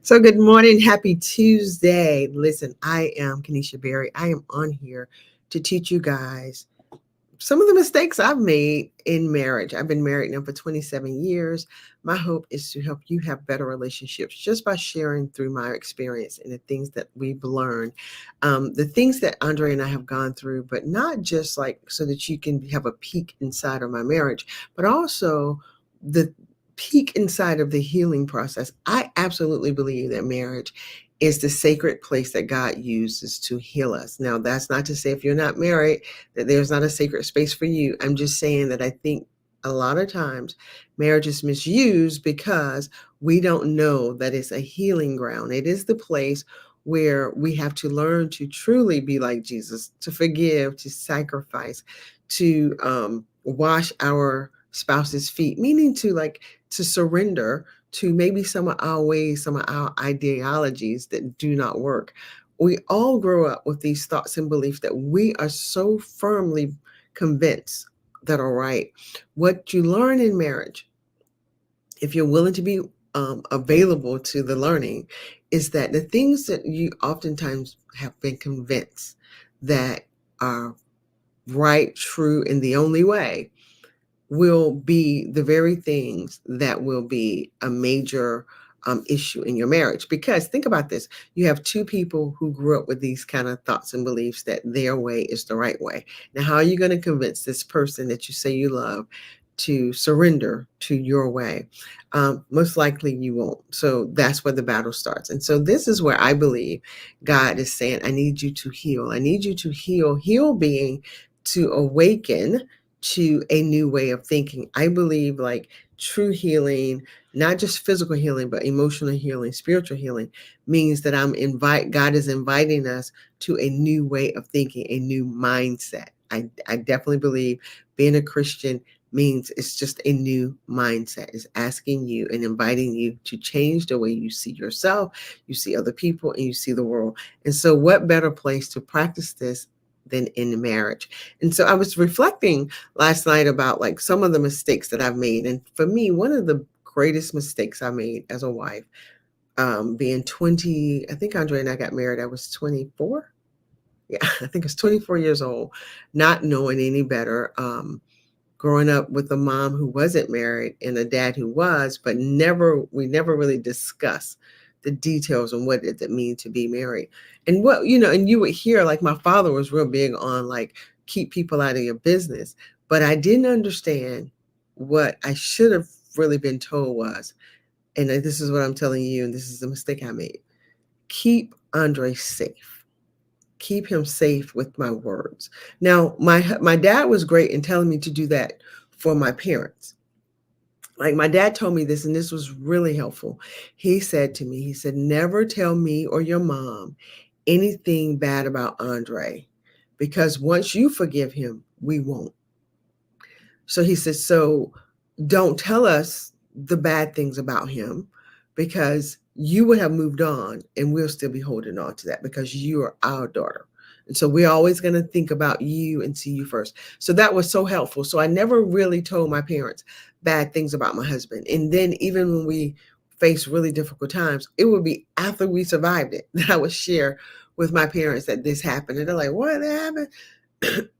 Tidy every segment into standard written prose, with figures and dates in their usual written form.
So, good morning. Happy Tuesday. Listen, I am Kenesha Berry. I am on here to teach you guys some of the mistakes I've made in marriage. I've been married now for 27 years. My hope is to help you have better relationships just by sharing through my experience and the things that we've learned, the things that Andre and I have gone through, but not just like so that you can have a peek inside of my marriage, but also the peek inside of the healing process. I absolutely believe that marriage is the sacred place that God uses to heal us. Now, that's not to say if you're not married, that there's not a sacred space for you. I'm just saying that I think a lot of times marriage is misused because we don't know that it's a healing ground. It is the place where we have to learn to truly be like Jesus, to forgive, to sacrifice, to wash our spouse's feet, meaning to surrender to maybe some of our ways, some of our ideologies that do not work. We all grow up with these thoughts and beliefs that we are so firmly convinced that are right. What you learn in marriage, if you're willing to be available to the learning, is that the things that you oftentimes have been convinced that are right, true, and the only way will be the very things that will be a major issue in your marriage. Because think about this, you have two people who grew up with these kind of thoughts and beliefs that their way is the right way. Now, how are you going to convince this person that you say you love to surrender to your way? Most likely you won't. So that's where the battle starts. And so this is where I believe God is saying, I need you to heal. I need you to heal. Heal being to awaken to a new way of thinking. I believe like true healing, not just physical healing, but emotional healing, spiritual healing, means that God is inviting us to a new way of thinking, a new mindset. I definitely believe being a Christian means it's just a new mindset. It's asking you and inviting you to change the way you see yourself, you see other people, and you see the world. And so what better place to practice this than in marriage? And so I was reflecting last night about like some of the mistakes that I've made. And for me, one of the greatest mistakes I made as a wife, being 20, I think Andre and I got married, I was 24. Yeah, I think it's 24 years old, not knowing any better. Growing up with a mom who wasn't married and a dad who was, but we never really discussed the details on what it mean to be married. And and you would hear like my father was real big on like keep people out of your business, but I didn't understand what I should have really been told was, and this is what I'm telling you, and this is the mistake I made. Keep Andre safe. Keep him safe with my words. Now, my dad was great in telling me to do that for my parents. Like my dad told me this, and this was really helpful. He said to me, he said, never tell me or your mom anything bad about Andre, because once you forgive him, we won't. So he said, so don't tell us the bad things about him, because you would have moved on and we'll still be holding on to that because you are our daughter. And so we're always going to think about you and see you first. So that was so helpful. So I never really told my parents bad things about my husband. And then even when we faced really difficult times, it would be after we survived it that I would share with my parents that this happened. And they're like, what happened?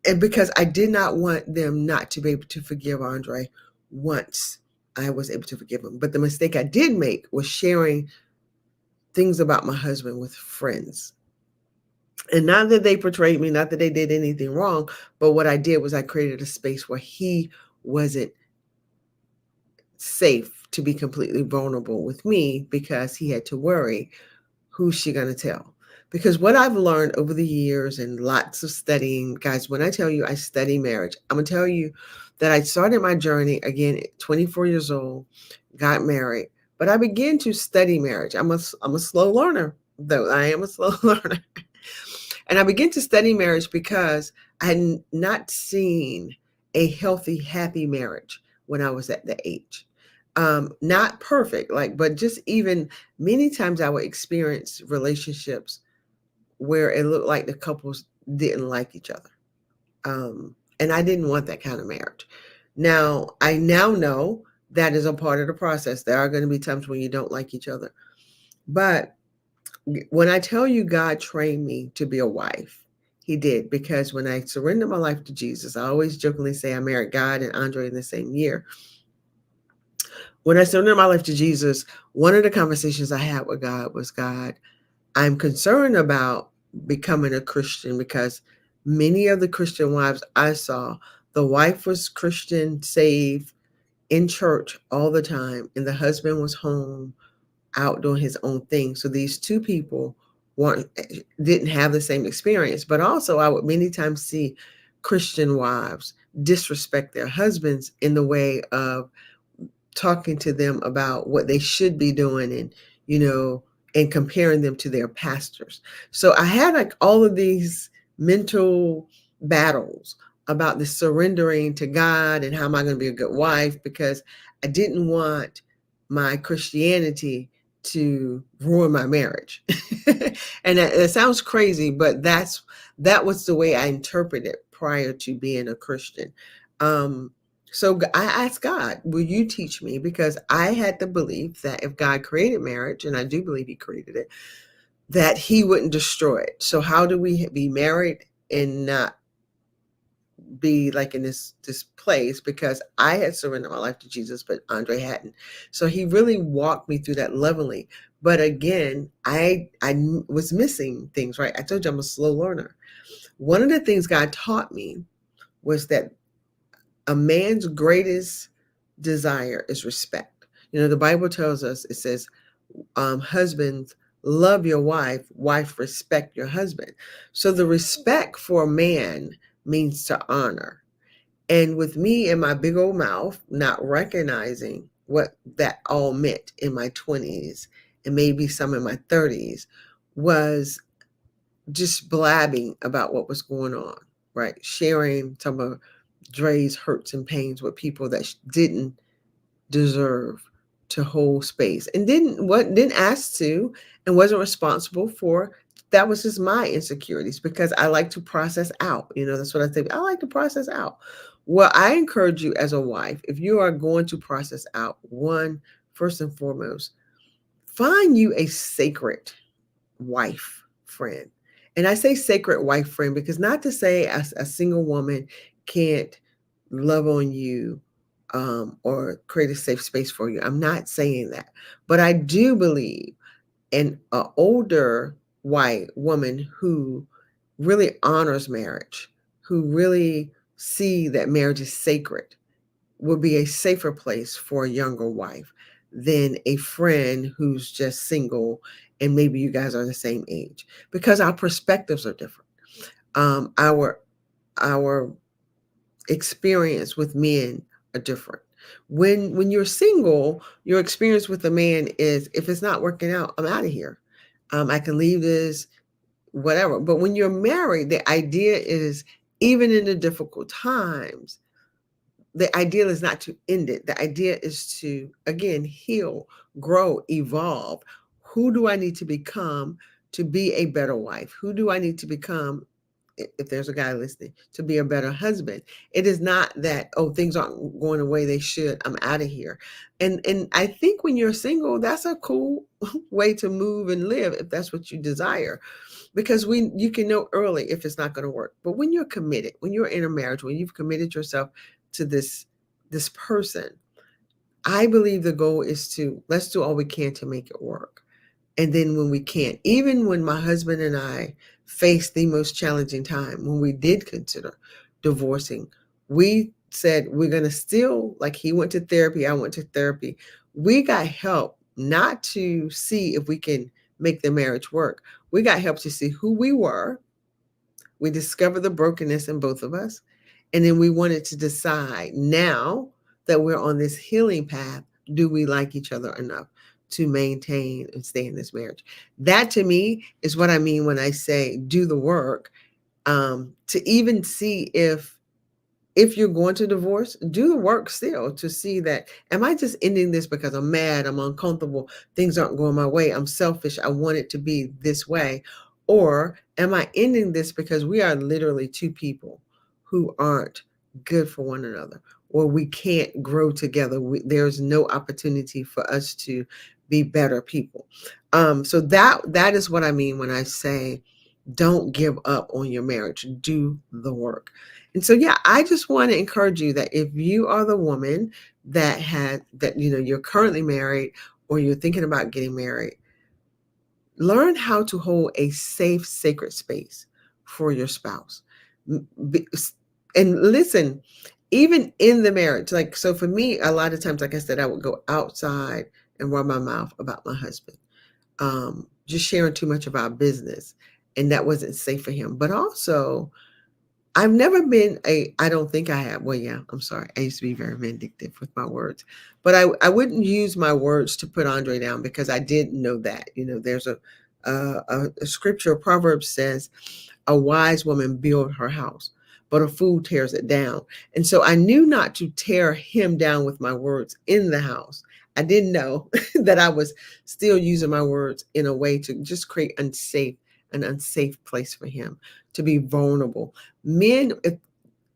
And because I did not want them not to be able to forgive Andre once I was able to forgive him. But the mistake I did make was sharing things about my husband with friends. And not that they portrayed me, not that they did anything wrong, but what I did was I created a space where he wasn't safe to be completely vulnerable with me because he had to worry, who's she going to tell? Because what I've learned over the years and lots of studying, guys, when I tell you I study marriage, I'm going to tell you that I started my journey again at 24 years old, got married, but I began to study marriage. I'm a slow learner, though I am a slow learner. And I began to study marriage because I had not seen a healthy, happy marriage when I was at the age. Not perfect, but just even many times I would experience relationships where it looked like the couples didn't like each other. And I didn't want that kind of marriage. I now know that is a part of the process. There are going to be times when you don't like each other. But when I tell you God trained me to be a wife, he did, because when I surrendered my life to Jesus, I always jokingly say I married God and Andre in the same year. When I surrendered my life to Jesus, one of the conversations I had with God was, God, I'm concerned about becoming a Christian because many of the Christian wives I saw, the wife was Christian, saved, in church all the time, and the husband was home out doing his own thing. So these two people weren't didn't have the same experience. But also I would many times see Christian wives disrespect their husbands in the way of talking to them about what they should be doing, and and comparing them to their pastors. So I had like all of these mental battles about the surrendering to God and how am I going to be a good wife, because I didn't want my Christianity to ruin my marriage. And that sounds crazy, but that was the way I interpreted it prior to being a Christian. So I asked God, will you teach me? Because I had the belief that if God created marriage, and I do believe he created it, that he wouldn't destroy it. So how do we be married and not be like in this place? Because I had surrendered my life to Jesus, but Andre hadn't. So he really walked me through that lovingly. But again, I was missing things, right? I told you I'm a slow learner. One of the things God taught me was that a man's greatest desire is respect. The Bible tells us, it says, husbands, love your wife, wife, respect your husband. So the respect for a man means to honor. And with me and my big old mouth, not recognizing what that all meant in my 20s and maybe some in my 30s, was just blabbing about what was going on, right? Sharing some of Dre's hurts and pains with people that didn't deserve to hold space, and didn't ask to, and wasn't responsible for. That was just my insecurities, because I like to process out. That's what I think. I like to process out. Well, I encourage you as a wife, if you are going to process out, one, first and foremost, find you a sacred wife friend. And I say sacred wife friend because, not to say a single woman can't love on you, or create a safe space for you. I'm not saying that. But I do believe in an older white woman who really honors marriage, who really see that marriage is sacred, would be a safer place for a younger wife than a friend who's just single and maybe you guys are the same age, because our perspectives are different. Our experience with men are different. When you're single, your experience with a man is, if it's not working out, I'm out of here. I can leave this, whatever. But when you're married, the idea is, even in the difficult times, the ideal is not to end it. The idea is to, again, heal, grow, evolve. Who do I need to become to be a better wife? Who do I need to become, if there's a guy listening, to be a better husband? It is not that, oh, things aren't going the way they should, I'm out of here. And I think when you're single, that's a cool way to move and live, if that's what you desire, because you can know early if it's not going to work. But when you're committed, when you're in a marriage, when you've committed yourself to this person, I believe the goal is to, let's do all we can to make it work. And then when we can't, even when my husband and I faced the most challenging time, when we did consider divorcing, we said we're going to still, like, he went to therapy, I went to therapy. We got help not to see if we can make the marriage work. We got help to see who we were. We discovered the brokenness in both of us. And then we wanted to decide, now that we're on this healing path, do we like each other enough to maintain and stay in this marriage? That to me is what I mean when I say do the work, to even see if you're going to divorce, do the work still to see that, am I just ending this because I'm mad, I'm uncomfortable, things aren't going my way, I'm selfish, I want it to be this way? Or am I ending this because we are literally two people who aren't good for one another, or we can't grow together? There's no opportunity for us to be better people. So that is what I mean when I say don't give up on your marriage. Do the work. And so yeah, I just want to encourage you that if you are the woman that you're currently married or you're thinking about getting married, learn how to hold a safe, sacred space for your spouse. And listen, even in the marriage, like, so for me, a lot of times, like I said, I would go outside and run my mouth about my husband, just sharing too much of our business. And that wasn't safe for him. But also, I've never been I don't think I have. Well, yeah, I'm sorry. I used to be very vindictive with my words, but I wouldn't use my words to put Andre down because I did know that. There's a scripture, a proverb says, a wise woman build her house, but a fool tears it down. And so I knew not to tear him down with my words in the house. I didn't know that I was still using my words in a way to just create an unsafe place for him to be vulnerable. Men,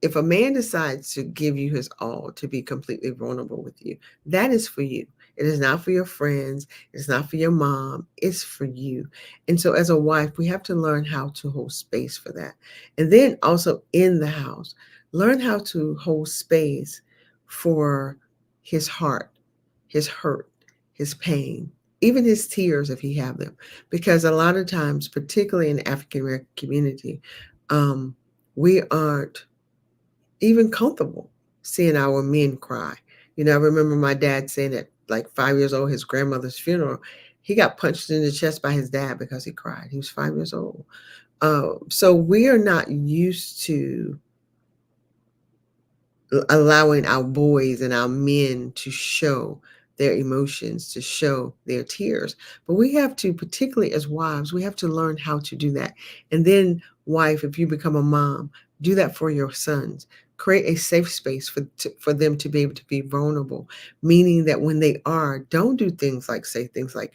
if a man decides to give you his all, to be completely vulnerable with you, that is for you. It is not for your friends. It's not for your mom. It's for you. And so as a wife, we have to learn how to hold space for that. And then also in the house, learn how to hold space for his heart, his hurt, his pain, even his tears if he have them. Because a lot of times, particularly in the African American community, we aren't even comfortable seeing our men cry. I remember my dad saying at like 5 years old, his grandmother's funeral, he got punched in the chest by his dad because he cried. He was 5 years old. So we are not used to allowing our boys and our men to show their emotions, to show their tears. But we have to, particularly as wives, we have to learn how to do that. And then, wife, if you become a mom, do that for your sons. Create a safe space for them to be able to be vulnerable, meaning that when they are, don't do things like say things like,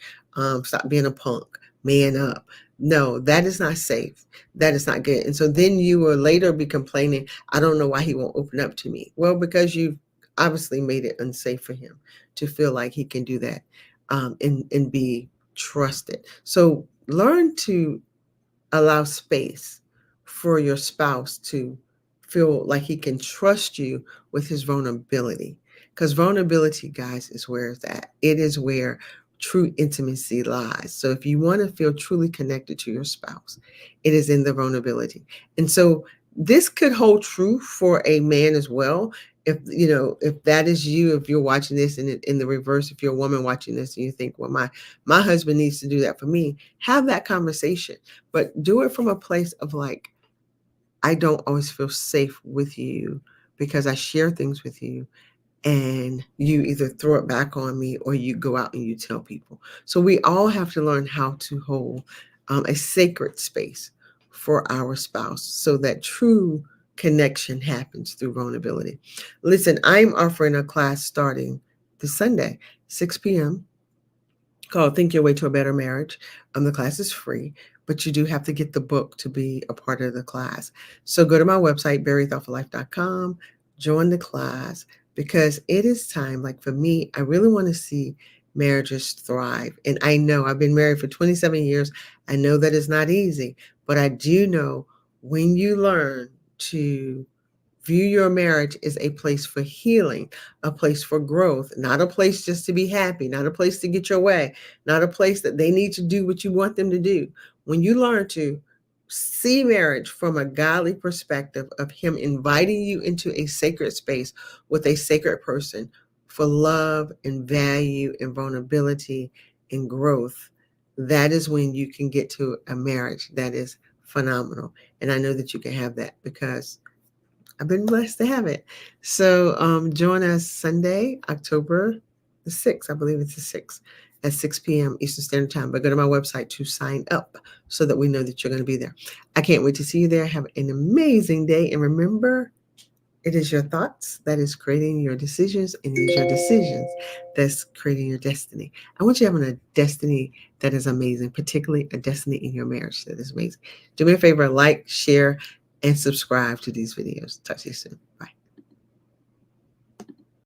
stop being a punk, man up. No, that is not safe. That is not good. And so then you will later be complaining, I don't know why he won't open up to me. Well, because you've obviously made it unsafe for him to feel like he can do that, and be trusted. So learn to allow space for your spouse to feel like he can trust you with his vulnerability. Because vulnerability, guys, is where it's at. It is where true intimacy lies. So if you want to feel truly connected to your spouse, it is in the vulnerability. And so this could hold true for a man as well. If that is you, if you're watching this, and in the reverse, if you're a woman watching this and you think, well, my husband needs to do that for me, have that conversation, but do it from a place of like, I don't always feel safe with you because I share things with you and you either throw it back on me or you go out and you tell people. So we all have to learn how to hold a sacred space for our spouse so that true connection happens through vulnerability. Listen, I'm offering a class starting this Sunday, 6 p.m., called Think Your Way to a Better Marriage. The class is free, but you do have to get the book to be a part of the class. So go to my website, berrythoughtfullife.com, join the class, because it is time. Like for me, I really want to see marriages thrive. And I know I've been married for 27 years. I know that it's not easy, but I do know when you learn to view your marriage as a place for healing, a place for growth, not a place just to be happy, not a place to get your way, not a place that they need to do what you want them to do. When you learn to see marriage from a godly perspective of him inviting you into a sacred space with a sacred person for love and value and vulnerability and growth, that is when you can get to a marriage that is phenomenal. And I know that you can have that because I've been blessed to have it. So join us Sunday, October the 6th. I believe it's the 6th at 6 p.m. Eastern Standard Time. But go to my website to sign up so that we know that you're going to be there. I can't wait to see you there. Have an amazing day. And remember, it is your thoughts that is creating your decisions, and it is your decisions that's creating your destiny. I want you having a destiny that is amazing, particularly a destiny in your marriage that is amazing. Do me a favor, like, share, and subscribe to these videos. Talk to you soon. Bye.